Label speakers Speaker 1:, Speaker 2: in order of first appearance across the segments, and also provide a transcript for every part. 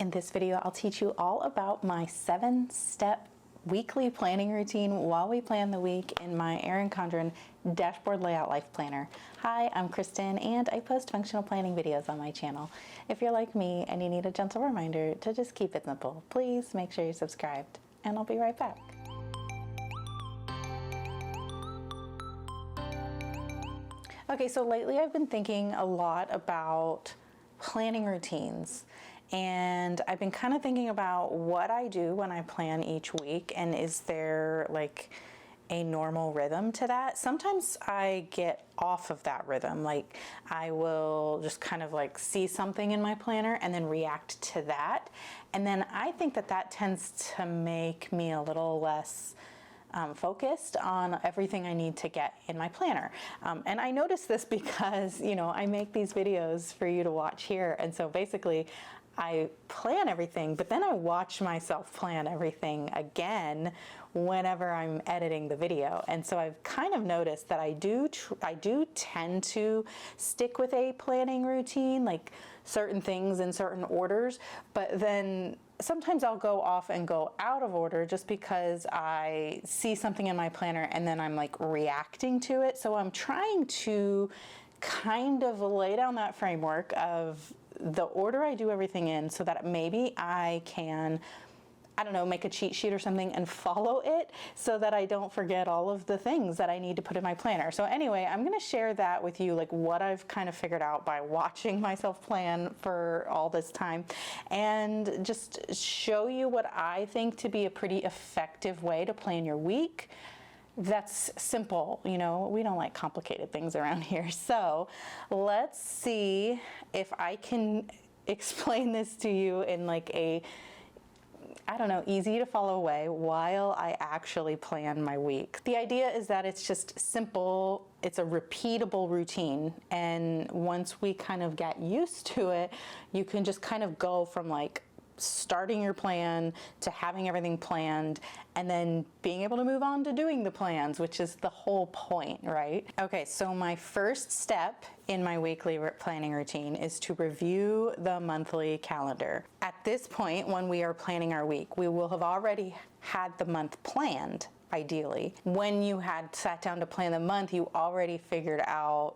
Speaker 1: In this video, I'll teach you all about my 7-step weekly planning routine while we plan the week in my Erin Condren dashboard layout life planner. Hi, I'm Kristen and I post functional planning videos on my channel. If you're like me and you need a gentle reminder to just keep it simple, please make sure you're subscribed and I'll be right back. Okay, so lately I've been thinking a lot about planning routines, and I've been kind of thinking about what I do when I plan each week, and is there like a normal rhythm to that? Sometimes I get off of that rhythm, like I will just kind of like see something in my planner and then react to that, and then I think that that tends to make me a little less focused on everything I need to get in my planner. And I notice this because, you know, I make these videos for you to watch here. And so basically I plan everything, but then I watch myself plan everything again whenever I'm editing the video. And so I've kind of noticed that I do tend to stick with a planning routine, like certain things in certain orders, but then sometimes I'll go off and go out of order just because I see something in my planner and then I'm like reacting to it. So I'm trying to kind of lay down that framework of the order I do everything in so that maybe I can, I don't know, make a cheat sheet or something and follow it so that I don't forget all of the things that I need to put in my planner. So anyway, I'm going to share that with you, like what I've kind of figured out by watching myself plan for all this time, and just show you what I think to be a pretty effective way to plan your week. That's simple, you know, we don't like complicated things around here. So let's see if I can explain this to you in like a, I don't know, easy to follow way while I actually plan my week. The idea is that it's just simple, it's a repeatable routine, and once we kind of get used to it, you can just kind of go from like starting your plan to having everything planned and then being able to move on to doing the plans, which is the whole point, right? Okay, so my first step in my weekly planning routine is to review the monthly calendar. At this point, when we are planning our week, we will have already had the month planned, ideally. When you had sat down to plan the month, you already figured out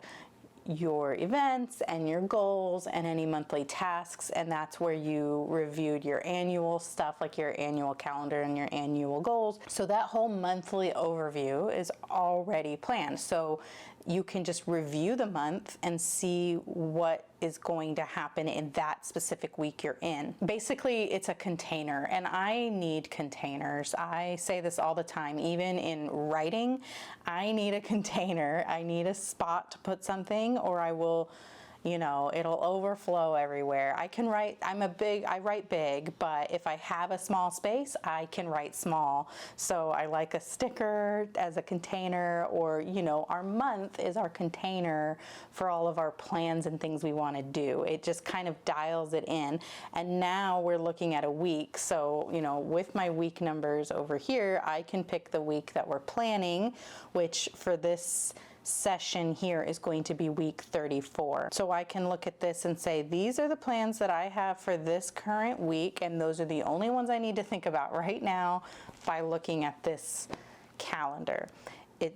Speaker 1: your events and your goals and any monthly tasks, and that's where you reviewed your annual stuff, like your annual calendar and your annual goals. So that whole monthly overview is already planned, so you can just review the month and see what is going to happen in that specific week you're in. Basically, it's a container, and I need containers. I say this all the time, even in writing, I need a container. I need a spot to put something, or I will, you know, it'll overflow everywhere. I can write, I write big, but if I have a small space, I can write small. So I like a sticker as a container, or, you know, our month is our container for all of our plans and things we want to do. It just kind of dials it in. And now we're looking at a week. So, you know, with my week numbers over here, I can pick the week that we're planning, which for this session here is going to be week 34. So I can look at this and say, these are the plans that I have for this current week, and those are the only ones I need to think about right now by looking at this calendar.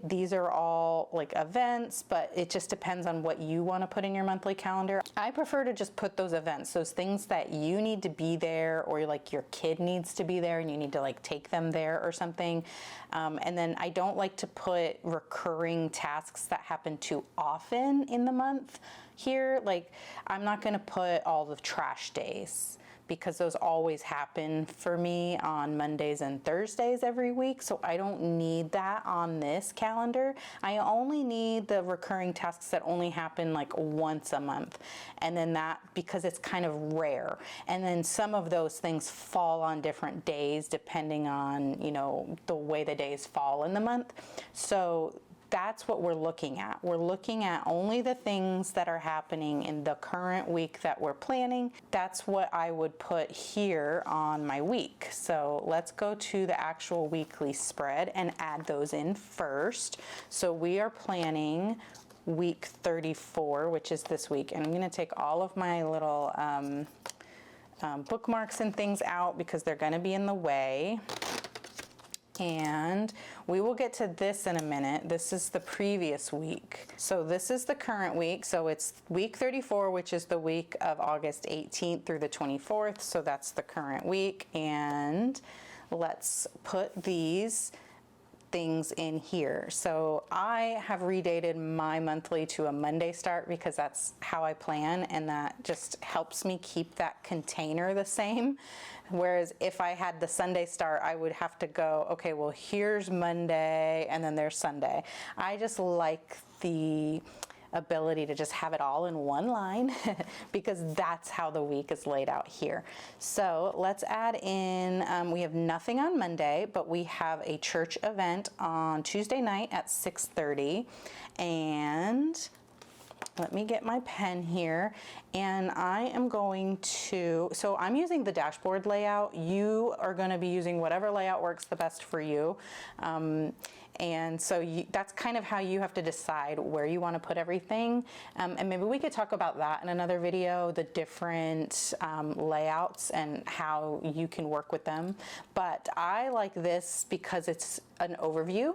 Speaker 1: These are all like events, but it just depends on what you want to put in your monthly calendar. I prefer to just put those events, those things that you need to be there, or like your kid needs to be there and you need to like take them there or something. And then I don't like to put recurring tasks that happen too often in the month here. Like I'm not going to put all the trash days, because those always happen for me on Mondays and Thursdays every week. So I don't need that on this calendar. I only need the recurring tasks that only happen like once a month. And then that, because it's kind of rare. And then some of those things fall on different days depending on, you know, the way the days fall in the month. So that's what we're looking at. We're looking at only the things that are happening in the current week that we're planning. That's what I would put here on my week. So let's go to the actual weekly spread and add those in first. So we are planning week 34, which is this week. And I'm going to take all of my little bookmarks and things out because they're going to be in the way. And we will get to this in a minute. This is the previous week. So this is the current week. So it's week 34, which is the week of August 18th through the 24th. So that's the current week. And let's put these things in here. So I have redated my monthly to a Monday start because that's how I plan, and that just helps me keep that container the same. Whereas if I had the Sunday start, I would have to go, okay, well, here's Monday and then there's Sunday. I just like the ability to just have it all in one line because that's how the week is laid out here. So let's add in, we have nothing on Monday, but we have a church event on Tuesday night at 6:30. And let me get my pen here, and I am going to, so I'm using the dashboard layout. You are going to be using whatever layout works the best for you. And so that's kind of how you have to decide where you want to put everything. And maybe we could talk about that in another video, the different layouts and how you can work with them. But I like this because it's an overview.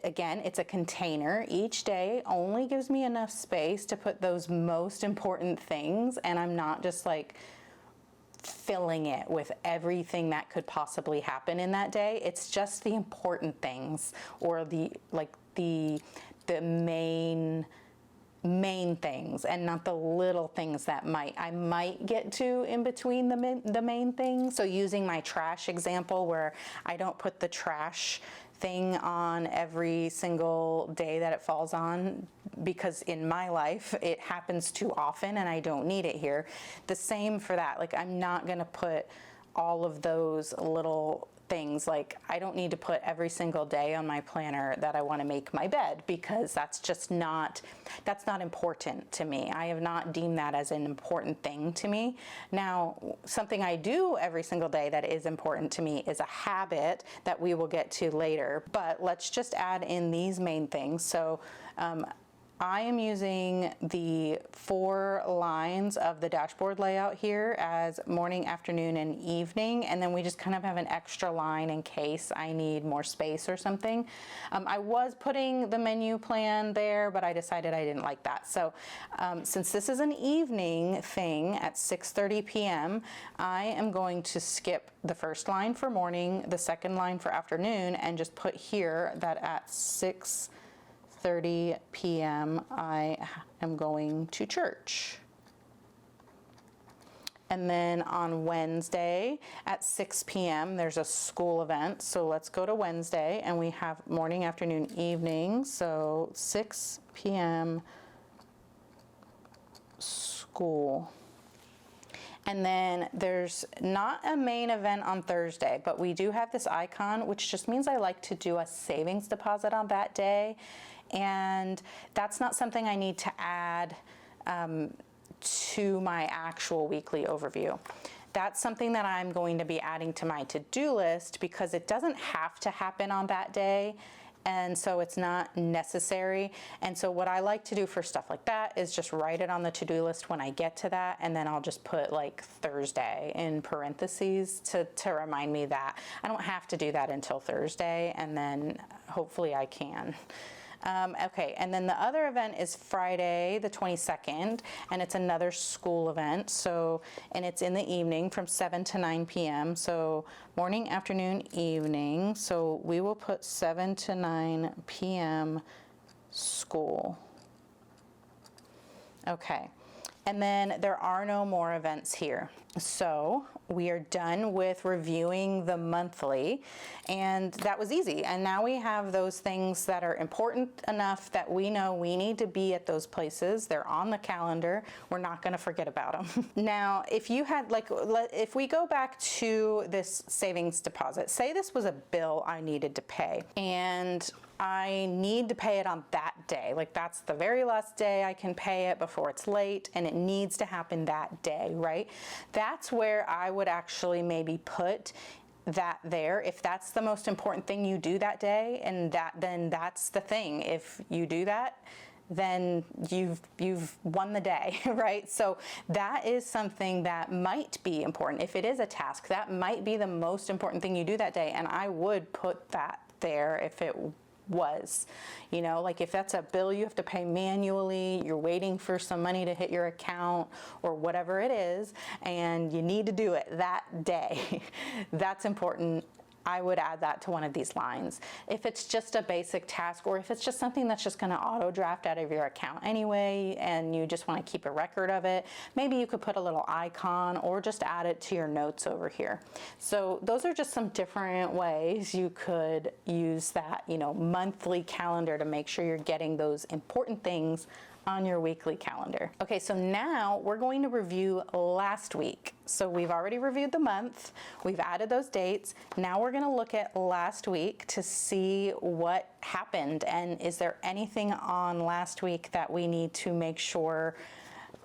Speaker 1: Again, it's a container. Each day only gives me enough space to put those most important things, and I'm not just like filling it with everything that could possibly happen in that day. It's just the important things, or the main things, and not the little things that I might get to in between the main things. So using my trash example, where I don't put the trash thing on every single day that it falls on, because in my life it happens too often and I don't need it here. The same for that. Like, I'm not going to put all of those little things. Like, I don't need to put every single day on my planner that I want to make my bed, because that's not important to me. I have not deemed that as an important thing to me. Now, something I do every single day that is important to me is a habit that we will get to later, but let's just add in these main things. So I am using the 4 lines of the dashboard layout here as morning, afternoon, and evening, and then we just kind of have an extra line in case I need more space or something. I was putting the menu plan there, but I decided I didn't like that. So since this is an evening thing at 6:30 p.m., I am going to skip the first line for morning, the second line for afternoon, and just put here that at 6:30 p.m. I am going to church. And then on Wednesday at 6 p.m. there's a school event. So let's go to Wednesday, and we have morning, afternoon, evening. So 6 p.m. school. And then there's not a main event on Thursday, but we do have this icon, which just means I like to do a savings deposit on that day. And that's not something I need to add to my actual weekly overview. That's something that I'm going to be adding to my to-do list, because it doesn't have to happen on that day, and so it's not necessary. And so what I like to do for stuff like that is just write it on the to-do list when I get to that, and then I'll just put like Thursday in parentheses to remind me that. I don't have to do that until Thursday, and then hopefully I can. Okay, and then the other event is Friday the 22nd, and it's another school event. So, and it's in the evening from 7 to 9 p.m. So morning, afternoon, evening. So we will put 7 to 9 p.m. school. Okay. And then there are no more events here. So we are done with reviewing the monthly, and that was easy. And now we have those things that are important enough that we know we need to be at those places. They're on the calendar. We're not going to forget about them. Now, if you had, like, if we go back to this savings deposit, say this was a bill I needed to pay, and I need to pay it on that day. Like, that's the very last day I can pay it before it's late, and it needs to happen that day, right? That's where I would actually maybe put that there. If that's the most important thing you do that day, and then that's the thing. If you do that, then you've won the day, right? So that is something that might be important. If it is a task, that might be the most important thing you do that day, and I would put that there if it was, you know, like if that's a bill you have to pay manually, you're waiting for some money to hit your account or whatever it is, and you need to do it that day, that's important. I would add that to one of these lines. If it's just a basic task, or if it's just something that's just going to auto draft out of your account anyway, and you just want to keep a record of it, maybe you could put a little icon or just add it to your notes over here. So those are just some different ways you could use that, you know, monthly calendar to make sure you're getting those important things on your weekly calendar. Okay, so now we're going to review last week. So we've already reviewed the month, we've added those dates. Now we're going to look at last week to see what happened, and is there anything on last week that we need to make sure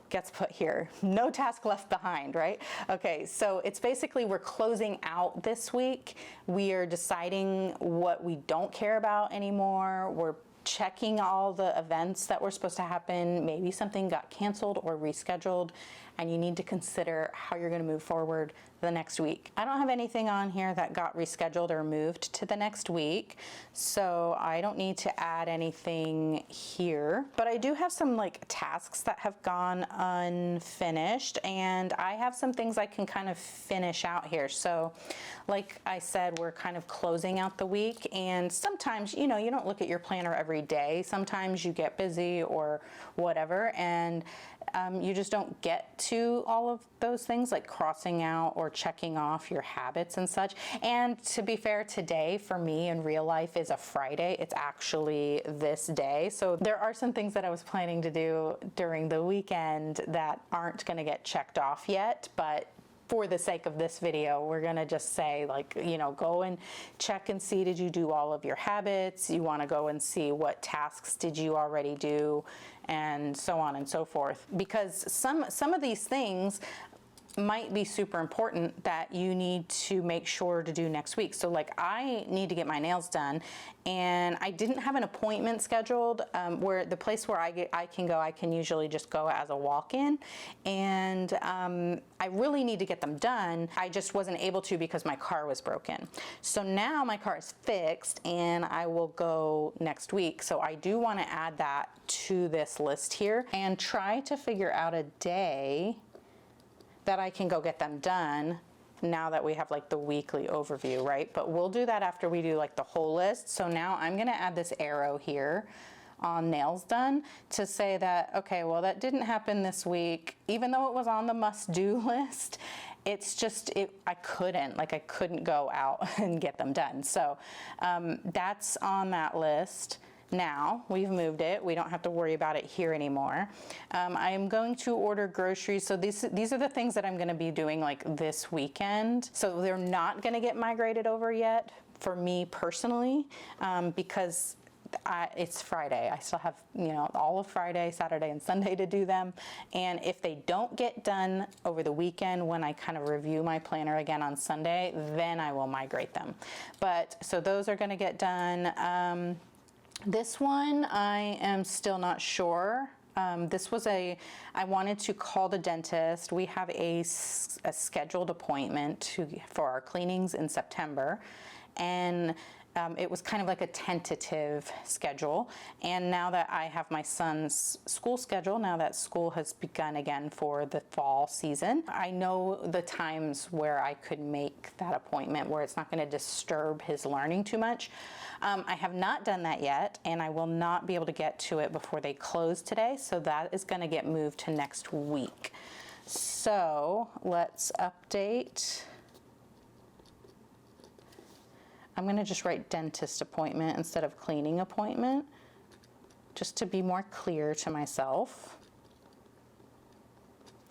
Speaker 1: gets put here. No task left behind, right? Okay, so it's basically we're closing out this week. We are deciding what we don't care about anymore. We're checking all the events that were supposed to happen. Maybe something got canceled or rescheduled, and you need to consider how you're going to move forward the next week. I don't have anything on here that got rescheduled or moved to the next week, so I don't need to add anything here. But I do have some like tasks that have gone unfinished, and I have some things I can kind of finish out here. So like I said, we're kind of closing out the week, and sometimes, you know, you don't look at your planner every day. Sometimes you get busy or whatever, and you just don't get to all of those things like crossing out or checking off your habits and such. And to be fair, today for me in real life is a Friday. It's actually this day. So there are some things that I was planning to do during the weekend that aren't going to get checked off yet, but for the sake of this video, we're going to just say, like, you know, go and check and see, did you do all of your habits? You want to go and see what tasks did you already do, and so on and so forth. Because some of these things might be super important that you need to make sure to do next week. So like I need to get my nails done, and I didn't have an appointment scheduled where the place where I can usually just go as a walk-in, and I really need to get them done. I just wasn't able to because my car was broken. So now my car is fixed and I will go next week. So I do want to add that to this list here and try to figure out a day that I can go get them done now that we have like the weekly overview, right? But we'll do that after we do like the whole list. So now I'm gonna add this arrow here on nails done to say that, okay, well that didn't happen this week, even though it was on the must-do list. It's just, I couldn't go out and get them done. So that's on that list. Now we've moved it, we don't have to worry about it here anymore. I'm going to order groceries. So these are the things that I'm going to be doing like this weekend. So they're not going to get migrated over yet for me personally, because it's Friday. I still have, you know, all of Friday, Saturday, and Sunday to do them. And if they don't get done over the weekend, when I kind of review my planner again on Sunday, then I will migrate them. But so those are going to get done. This one, I am still not sure. This was I wanted to call the dentist. We have a scheduled appointment for our cleanings in September, and it was kind of like a tentative schedule. And now that I have my son's school schedule, now that school has begun again for the fall season, I know the times where I could make that appointment where it's not going to disturb his learning too much. I have not done that yet, and I will not be able to get to it before they close today, so that is going to get moved to next week. So let's update. I'm going to just write dentist appointment instead of cleaning appointment, just to be more clear to myself.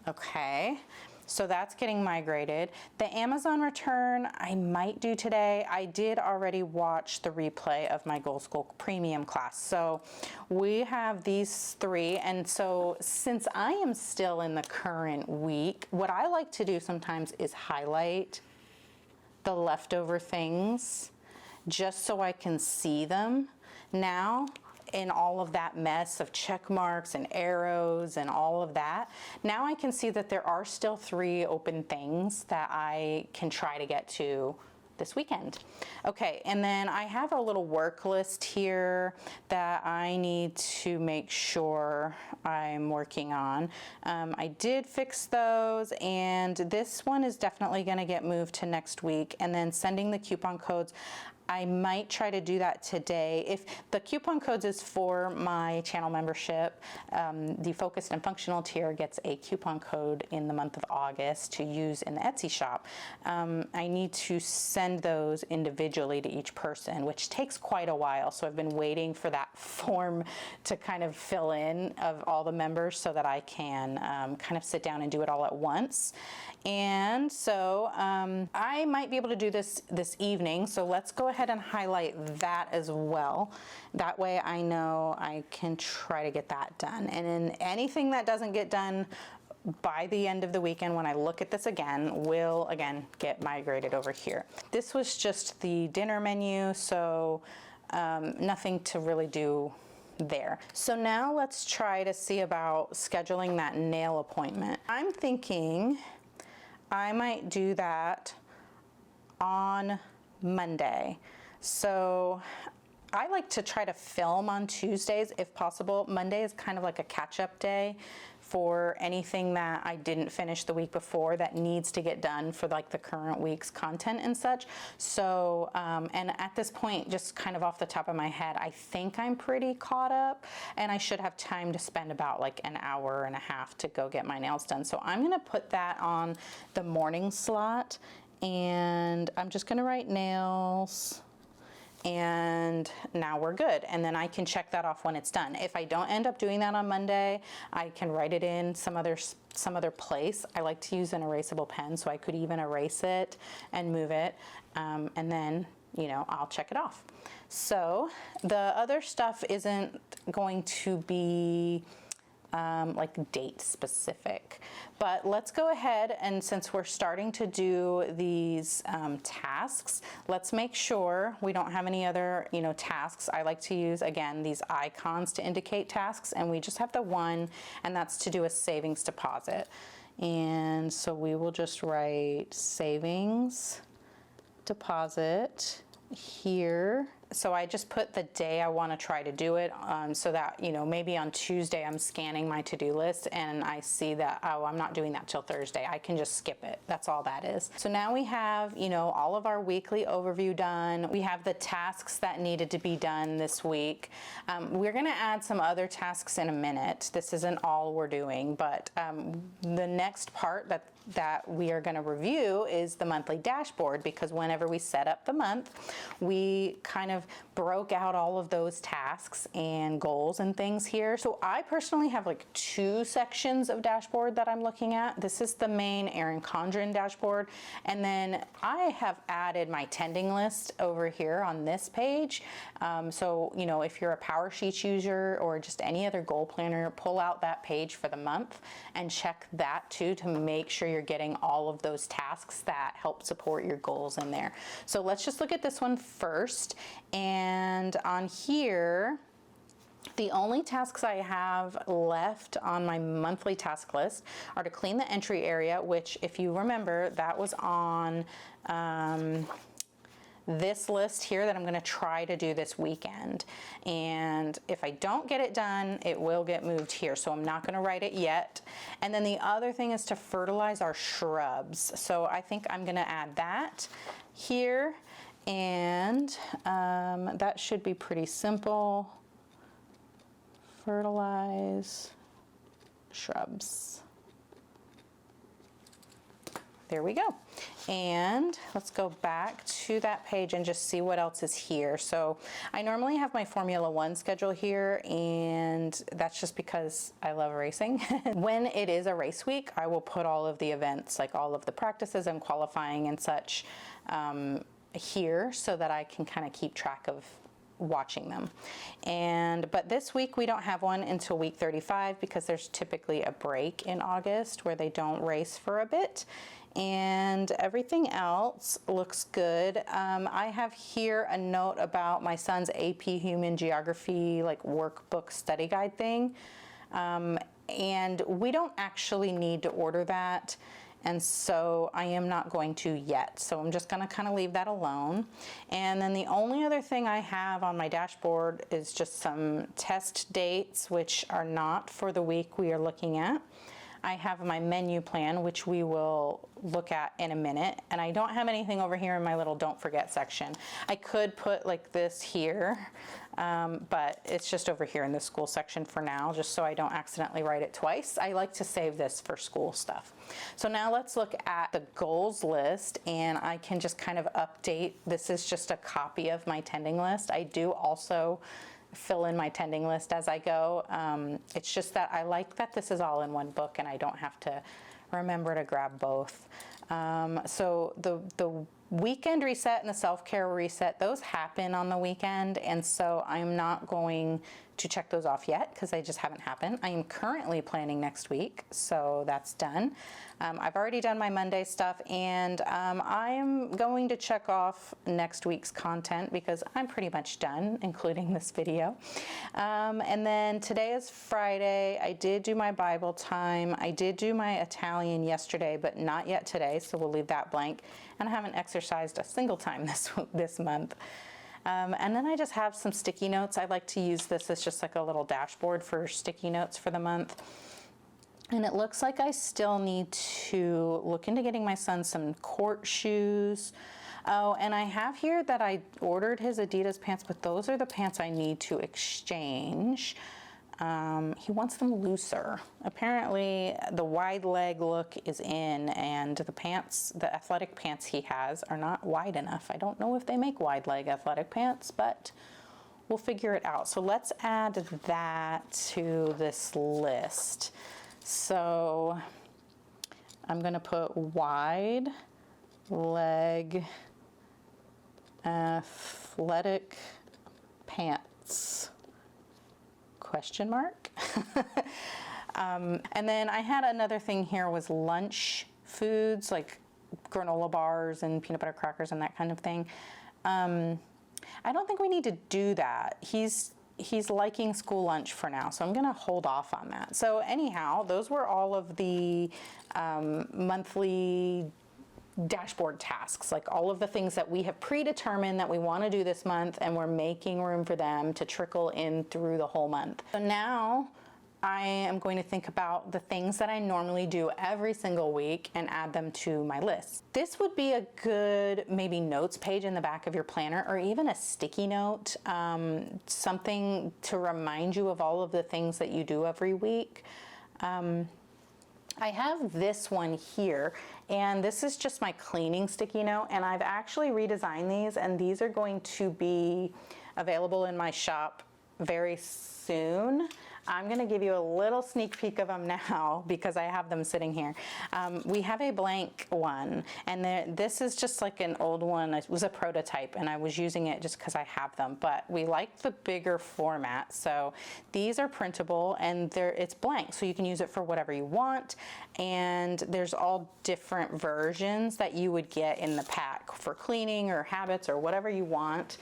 Speaker 1: Okay, so that's getting migrated. The Amazon return I might do today. I did already watch the replay of my Goal School Premium class. So we have these three, and so since I am still in the current week, what I like to do sometimes is highlight the leftover things just so I can see them. Now, in all of that mess of check marks and arrows and all of that, now I can see that there are still 3 open things that I can try to get to this weekend. Okay, and then I have a little work list here that I need to make sure I'm working on. I did fix those, and this one is definitely going to get moved to next week. And then sending the coupon codes, I might try to do that today. If the coupon codes is for my channel membership, the focused and functional tier gets a coupon code in the month of August to use in the Etsy shop. I need to send those individually to each person, which takes quite a while. So I've been waiting for that form to kind of fill in of all the members so that I can kind of sit down and do it all at once. And so I might be able to do this evening. So let's go ahead and highlight that as well. That way I know I can try to get that done. And then anything that doesn't get done by the end of the weekend, when I look at this again, will again get migrated over here. This was just the dinner menu, so nothing to really do there. So now let's try to see about scheduling that nail appointment. I'm thinking I might do that on Monday. So I like to try to film on Tuesdays if possible. Monday is kind of like a catch-up day for anything that I didn't finish the week before that needs to get done for like the current week's content and such. So, and at this point, just kind of off the top of my head, I think I'm pretty caught up, and I should have time to spend about like an hour and a half to go get my nails done. So I'm gonna put that on the morning slot, and I'm just gonna write nails, and now we're good. And then I can check that off when it's done. If I don't end up doing that on Monday, I can write it in some other place. I like to use an erasable pen, so I could even erase it and move it, and then, you know, I'll check it off. So the other stuff isn't going to be like date specific, but let's go ahead, and since we're starting to do these tasks, let's make sure we don't have any other, you know, tasks. I like to use, again, these icons to indicate tasks, and we just have the one, and that's to do a savings deposit. And so we will just write savings deposit here. So I just put the day I want to try to do it, so that, you know, maybe on Tuesday I'm scanning my to-do list and I see that, oh, I'm not doing that till Thursday. I can just skip it. That's all that is. So now we have, you know, all of our weekly overview done. We have the tasks that needed to be done this week. We're going to add some other tasks in a minute. This isn't all we're doing, but the next part that we are going to review is the monthly dashboard, because whenever we set up the month, we kind of broke out all of those tasks and goals and things here. So I personally have like 2 sections of dashboard that I'm looking at. This is the main Erin Condren dashboard, and then I have added my tending list over here on this page. So, you know, if you're a PowerSheets user or just any other goal planner, pull out that page for the month and check that too, to make sure you're getting all of those tasks that help support your goals in there. So let's just look at this one first. And on here, the only tasks I have left on my monthly task list are to clean the entry area, which, if you remember, that was on this list here that I'm going to try to do this weekend. And if I don't get it done, it will get moved here. So I'm not going to write it yet. And then the other thing is to fertilize our shrubs. So I think I'm going to add that here. And that should be pretty simple. Fertilize shrubs. There we go. And let's go back to that page and just see what else is here. So I normally have my Formula One schedule here, and that's just because I love racing. When it is a race week, I will put all of the events, like all of the practices and qualifying and such, here, so that I can kind of keep track of watching them. But this week we don't have one until week 35 because there's typically a break in August where they don't race for a bit. And everything else looks good. I have here a note about my son's AP Human Geography like workbook study guide thing. And we don't actually need to order that. And so I am not going to yet. So I'm just gonna kind of leave that alone. And then the only other thing I have on my dashboard is just some test dates, which are not for the week we are looking at. I have my menu plan, which we will look at in a minute. And I don't have anything over here in my little don't forget section. I could put like this here, but it's just over here in the school section for now, just so I don't accidentally write it twice. I like to save this for school stuff. So now let's look at the goals list, and I can just kind of update. This is just a copy of my tending list. I do also fill in my tending list as I go. It's just that I like that this is all in one book and I don't have to remember to grab both. So the weekend reset and the self-care reset, those happen on the weekend, and so I'm not going to check those off yet because they just haven't happened. I am currently planning next week, so that's done. I've already done my Monday stuff, and I am going to check off next week's content because I'm pretty much done, including this video. And then today is Friday. I did do my Bible time. I did do my Italian yesterday, but not yet today, so we'll leave that blank. And I haven't exercised a single time this month. And then I just have some sticky notes. I like to use this as just like a little dashboard for sticky notes for the month. And it looks like I still need to look into getting my son some court shoes. Oh, and I have here that I ordered his Adidas pants, but those are the pants I need to exchange. He wants them looser. Apparently the wide leg look is in, and the pants, the athletic pants he has are not wide enough. I don't know if they make wide leg athletic pants, but we'll figure it out. So let's add that to this list. So I'm gonna put wide leg athletic pants. Question mark. And then I had another thing here was lunch foods like granola bars and peanut butter crackers and that kind of thing. I don't think we need to do that. He's liking school lunch for now, so I'm gonna hold off on that. So anyhow, those were all of the monthly dashboard tasks, like all of the things that we have predetermined that we want to do this month, and we're making room for them to trickle in through the whole month. So now I am going to think about the things that I normally do every single week and add them to my list. This would be a good maybe notes page in the back of your planner, or even a sticky note, something to remind you of all of the things that you do every week. I have this one here, and this is just my cleaning sticky note, and I've actually redesigned these, and these are going to be available in my shop very soon. I'm gonna give you a little sneak peek of them now because I have them sitting here. We have a blank one, and this is just like an old one. It was a prototype, and I was using it just because I have them, but we like the bigger format. So these are printable, and it's blank, so you can use it for whatever you want. And there's all different versions that you would get in the pack for cleaning or habits or whatever you want.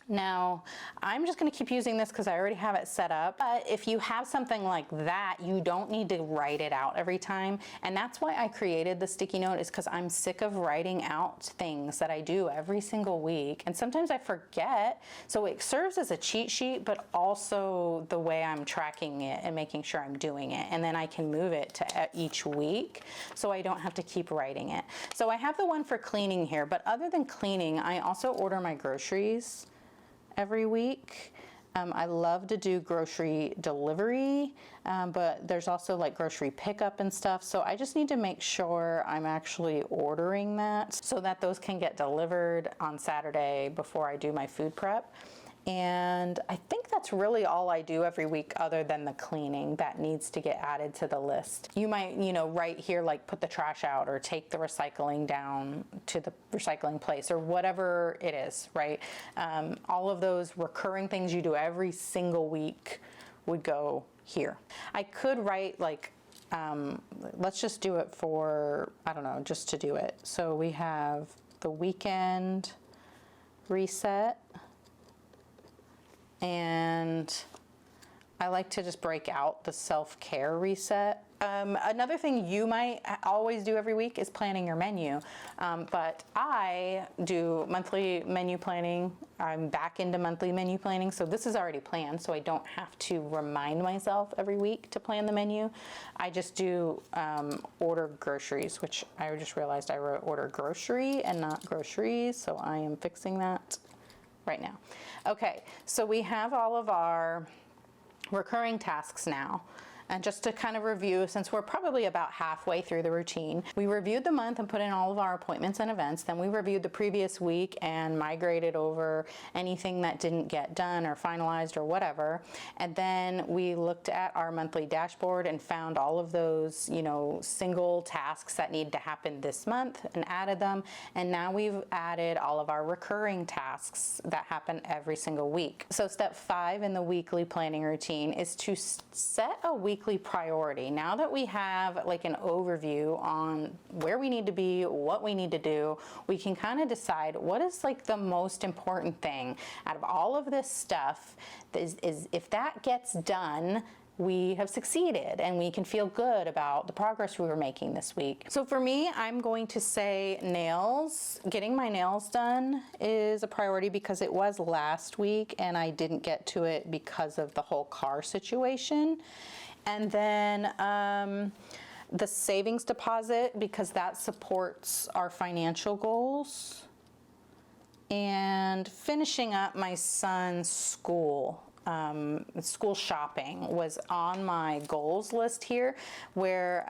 Speaker 1: Now, I'm just gonna keep using this because I already have it set up, but if you have something like that, you don't need to write it out every time. And that's why I created the sticky note, is because I'm sick of writing out things that I do every single week. And sometimes I forget, so it serves as a cheat sheet, but also the way I'm tracking it and making sure I'm doing it. And then I can move it to each week, so I don't have to keep writing it. So I have the one for cleaning here, but other than cleaning, I also order my groceries every week. I love to do grocery delivery, but there's also like grocery pickup and stuff. So I just need to make sure I'm actually ordering that so that those can get delivered on Saturday before I do my food prep. And I think that's really all I do every week other than the cleaning that needs to get added to the list. You might, write here like put the trash out or take the recycling down to the recycling place or whatever it is, right? All of those recurring things you do every single week would go here. I could write like, let's just do it for, I don't know, just to do it. So we have the weekend reset. And I like to just break out the self-care reset. Another thing you might always do every week is planning your menu. But I do monthly menu planning. I'm back into monthly menu planning. So this is already planned. So I don't have to remind myself every week to plan the menu. I just do order groceries, which I just realized I wrote order grocery and not groceries. So I am fixing that right now. Okay, so we have all of our recurring tasks now. And just to kind of review, since we're probably about halfway through the routine, we reviewed the month and put in all of our appointments and events. Then we reviewed the previous week and migrated over anything that didn't get done or finalized or whatever. And then we looked at our monthly dashboard and found all of those, single tasks that need to happen this month and added them. And now we've added all of our recurring tasks that happen every single week. So step 5 in the weekly planning routine is to set a weekly priority. Now that we have like an overview on where we need to be, what we need to do, we can kind of decide what is like the most important thing out of all of this stuff is if that gets done, we have succeeded and we can feel good about the progress we were making this week. So for me, I'm going to say nails. Getting my nails done is a priority because it was last week and I didn't get to it because of the whole car situation. And then the savings deposit, because that supports our financial goals. And finishing up my son's school shopping was on my goals list here, where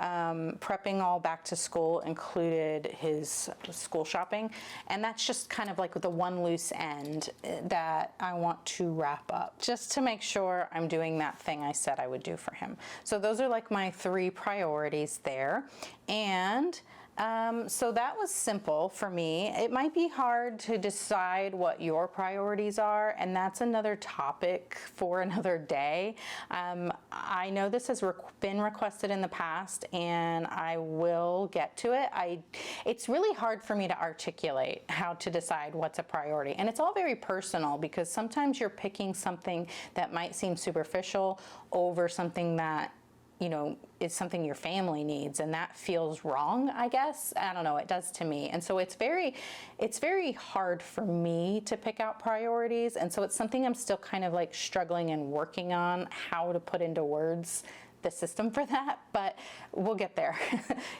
Speaker 1: prepping all back to school included his school shopping. And that's just kind of like the one loose end that I want to wrap up, just to make sure I'm doing that thing I said I would do for him. So those are like my 3 priorities there. And so that was simple for me. It might be hard to decide what your priorities are, and that's another topic for another day. I know this has been requested in the past, and I will get to it. It's really hard for me to articulate how to decide what's a priority, and it's all very personal because sometimes you're picking something that might seem superficial over something that is something your family needs, and that feels wrong, I guess. I don't know, it does to me. And so it's very hard for me to pick out priorities. And so it's something I'm still kind of like struggling and working on how to put into words the system for that, but we'll get there.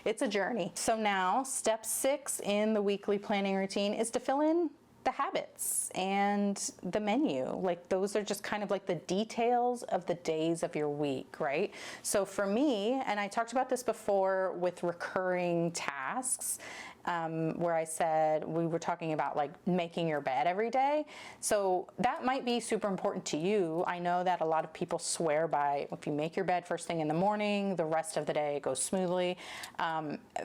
Speaker 1: It's a journey. So now step 6 in the weekly planning routine is to fill in the habits and the menu. Like those are just kind of like the details of the days of your week, right? So for me, and I talked about this before with recurring tasks, where I said we were talking about like making your bed every day. So that might be super important to you. I know that a lot of people swear by if you make your bed first thing in the morning, the rest of the day goes smoothly.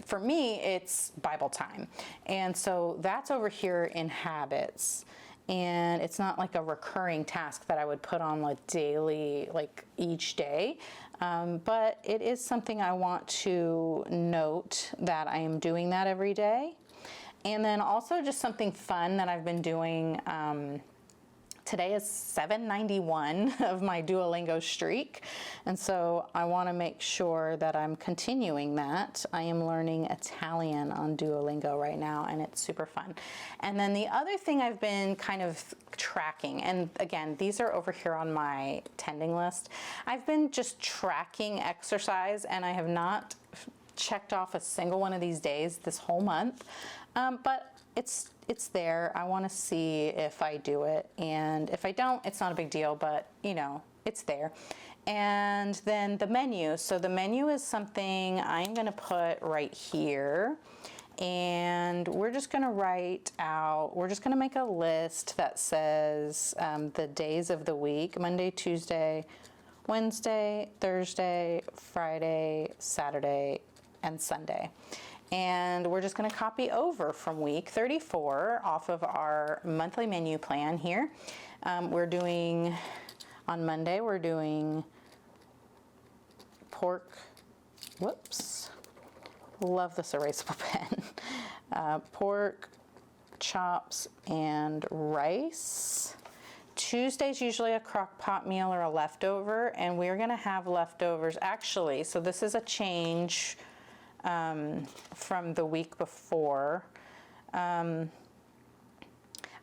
Speaker 1: For me, it's Bible time. And so that's over here in habits. And it's not like a recurring task that I would put on like daily, like each day. But it is something I want to note that I am doing that every day. And then also just something fun that I've been doing. Today is 791 of my Duolingo streak. And so I want to make sure that I'm continuing that. I am learning Italian on Duolingo right now, and it's super fun. And then the other thing I've been kind of tracking, and again, these are over here on my tending list. I've been just tracking exercise, and I have not checked off a single one of these days this whole month. But it's there. I want to see if I do it, and if I don't, it's not a big deal, but it's there. And then the menu. So the menu is something I'm going to put right here, And we're just gonna make a list that says the days of the week: Monday, Tuesday, Wednesday, Thursday, Friday, Saturday, and Sunday. And we're just gonna copy over from week 34 off of our monthly menu plan here. On Monday, we're doing pork, love this erasable pen, pork, chops, and rice. Tuesday's usually a crock pot meal or a leftover, and we're gonna have leftovers actually, so this is a change from the week before.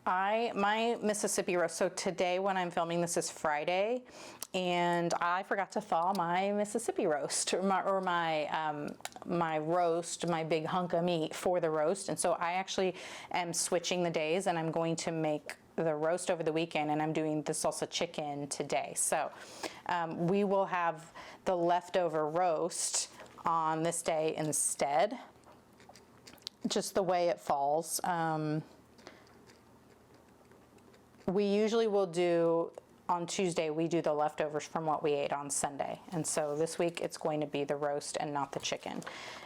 Speaker 1: My Mississippi roast, so today when I'm filming this is Friday, and I forgot to thaw my Mississippi roast, or my roast, my big hunk of meat for the roast, and so I actually am switching the days, and I'm going to make the roast over the weekend, and I'm doing the salsa chicken today. So we will have the leftover roast on this day instead, just the way it falls. We usually will do, on Tuesday, we do the leftovers from what we ate on Sunday. And so this week it's going to be the roast and not the chicken.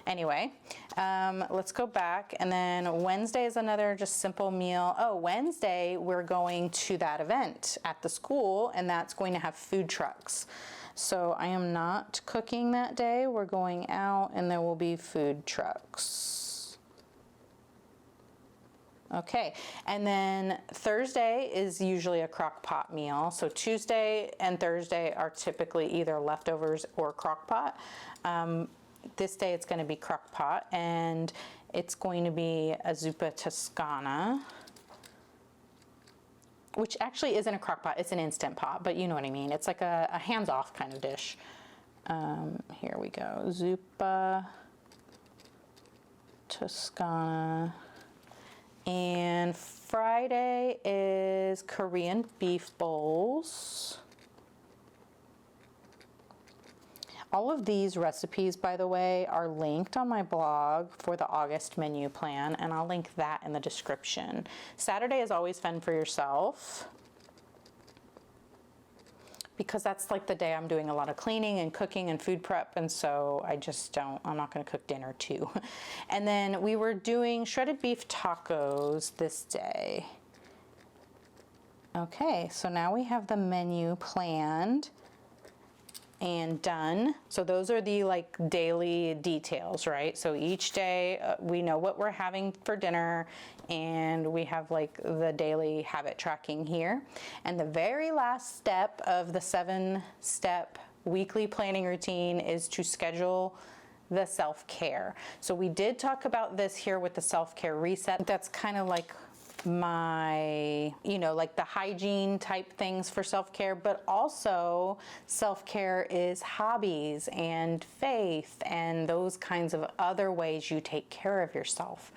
Speaker 1: Anyway, let's go back. And then Wednesday is another just simple meal. Oh, Wednesday we're going to that event at the school, and that's going to have food trucks. So I am not cooking that day. We're going out and there will be food trucks. Okay, and then Thursday is usually a crock pot meal. So Tuesday and Thursday are typically either leftovers or crock pot. This day it's going to be crock pot, and it's going to be a zuppa toscana, which actually isn't a crock pot, it's an instant pot, but you know what I mean. It's like a hands-off kind of dish. Here we go, zuppa toscana. And Friday is Korean beef bowls. All of these recipes, by the way, are linked on my blog for the August menu plan, and I'll link that in the description. Saturday is always fun for yourself, because that's like the day I'm doing a lot of cleaning and cooking and food prep, and so I'm not gonna cook dinner too. And then we were doing shredded beef tacos this day. Okay, so now we have the menu planned and done. So those are the like daily details, right? So each day we know what we're having for dinner, and we have like the daily habit tracking here. And the very last step of the 7-step weekly planning routine is to schedule the self-care. So we did talk about this here with the self-care reset. That's kind of like my, like the hygiene type things for self-care, but also self-care is hobbies and faith and those kinds of other ways you take care of yourself.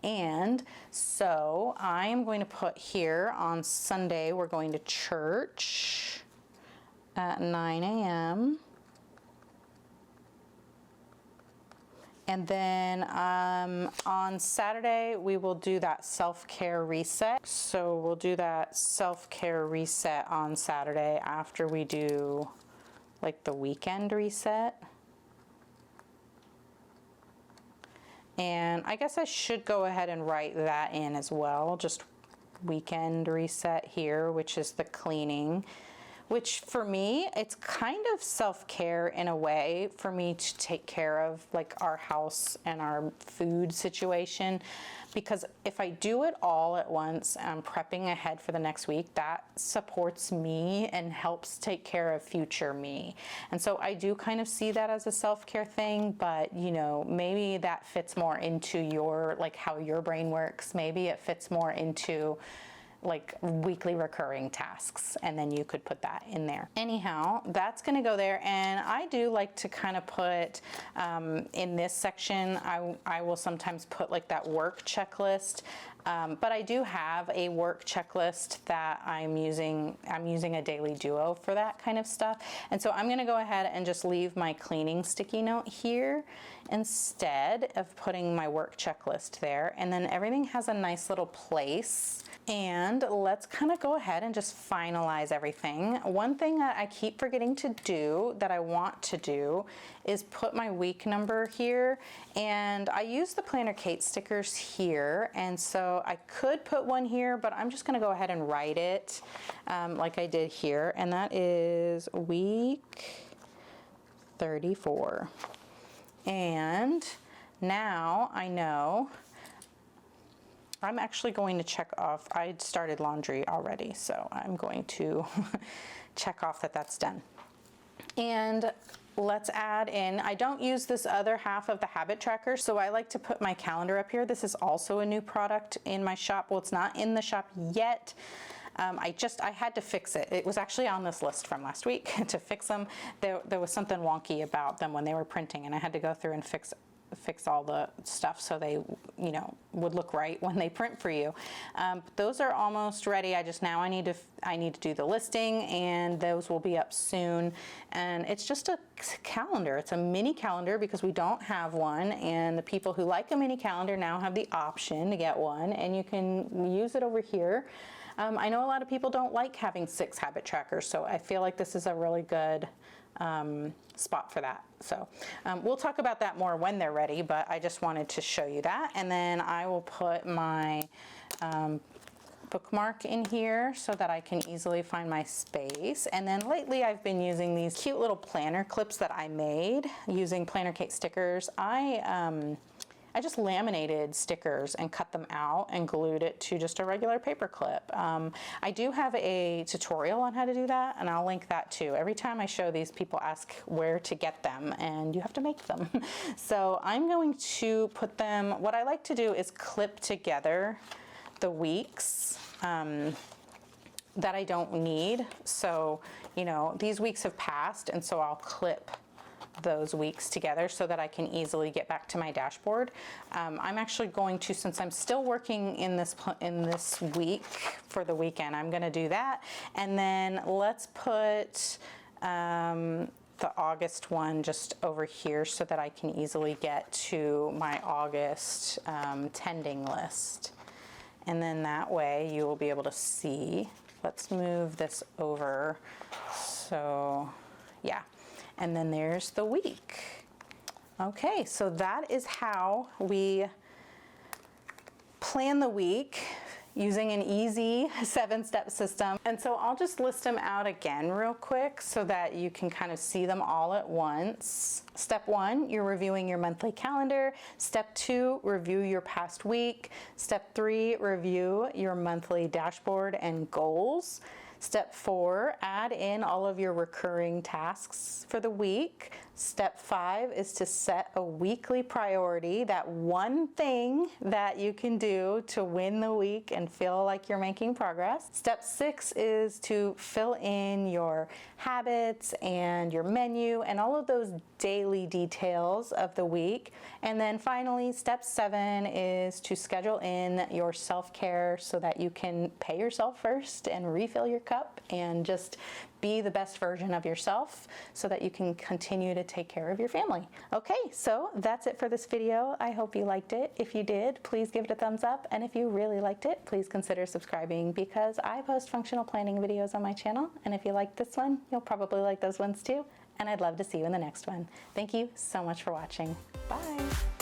Speaker 1: And so I am going to put here on Sunday, we're going to church at 9 a.m. And then on Saturday, we will do that self-care reset. So we'll do that self-care reset on Saturday after we do like the weekend reset. And I guess I should go ahead and write that in as well, just weekend reset here, which is the cleaning. Which for me, it's kind of self-care in a way for me to take care of like our house and our food situation, because if I do it all at once, I'm prepping ahead for the next week, that supports me and helps take care of future me. And so I do kind of see that as a self-care thing, but maybe that fits more into your, like how your brain works. Maybe it fits more into like weekly recurring tasks, and then you could put that in there. Anyhow, that's gonna go there, and I do like to kind of put in this section, I will sometimes put like that work checklist, but I do have a work checklist that I'm using a daily duo for that kind of stuff. And so I'm gonna go ahead and just leave my cleaning sticky note here instead of putting my work checklist there. And then everything has a nice little place. And let's kind of go ahead and just finalize everything. One thing that I keep forgetting to do that I want to do is put my week number here. And I use the Planner Kate stickers here. And so I could put one here, but I'm just gonna go ahead and write it like I did here. And that is week 34. And now I know I'm actually going to check off, I started laundry already, so I'm going to check off that that's done. And let's add in, I don't use this other half of the habit tracker, so I like to put my calendar up here. This is also a new product in my shop. Well, it's not in the shop yet. I had to fix it. It was actually on this list from last week to fix them. There was something wonky about them when they were printing, and I had to go through and fix all the stuff so they, you know, would look right when they print for you. But those are almost ready. I need to do the listing, and those will be up soon. And it's just a calendar. It's a mini calendar because we don't have one, and the people who like a mini calendar now have the option to get one, and you can use it over here. I know a lot of people don't like having 6 habit trackers, so I feel like this is a really good spot for that. So we'll talk about that more when they're ready, but I just wanted to show you that. And then I will put my bookmark in here so that I can easily find my space. And then lately I've been using these cute little planner clips that I made using Planner Kate stickers. I just laminated stickers and cut them out and glued it to just a regular paper clip. I do have a tutorial on how to do that, and I'll link that too. Every time I show these, people ask where to get them, and you have to make them. So I'm going to put them, what I like to do is clip together the weeks that I don't need. So, you know, these weeks have passed, and so I'll clip those weeks together so that I can easily get back to my dashboard. I'm actually going to, since I'm still working in this week for the weekend, I'm going to do that. And then let's put the August one just over here so that I can easily get to my August tending list. And then that way you will be able to see. Let's move this over. So yeah. And then there's the week. Okay, so that is how we plan the week using an easy 7-step system. And so I'll just list them out again real quick so that you can kind of see them all at once. Step 1, you're reviewing your monthly calendar. Step 2, review your past week. Step 3, review your monthly dashboard and goals. Step 4, add in all of your recurring tasks for the week. Step 5 is to set a weekly priority, that one thing that you can do to win the week and feel like you're making progress. Step 6 is to fill in your habits and your menu and all of those daily details of the week. And then finally, step 7 is to schedule in your self-care so that you can pay yourself first and refill your cup and just be the best version of yourself so that you can continue to take care of your family. Okay, so that's it for this video. I hope you liked it. If you did, please give it a thumbs up. And if you really liked it, please consider subscribing because I post functional planning videos on my channel. And if you like this one, you'll probably like those ones too. And I'd love to see you in the next one. Thank you so much for watching. Bye.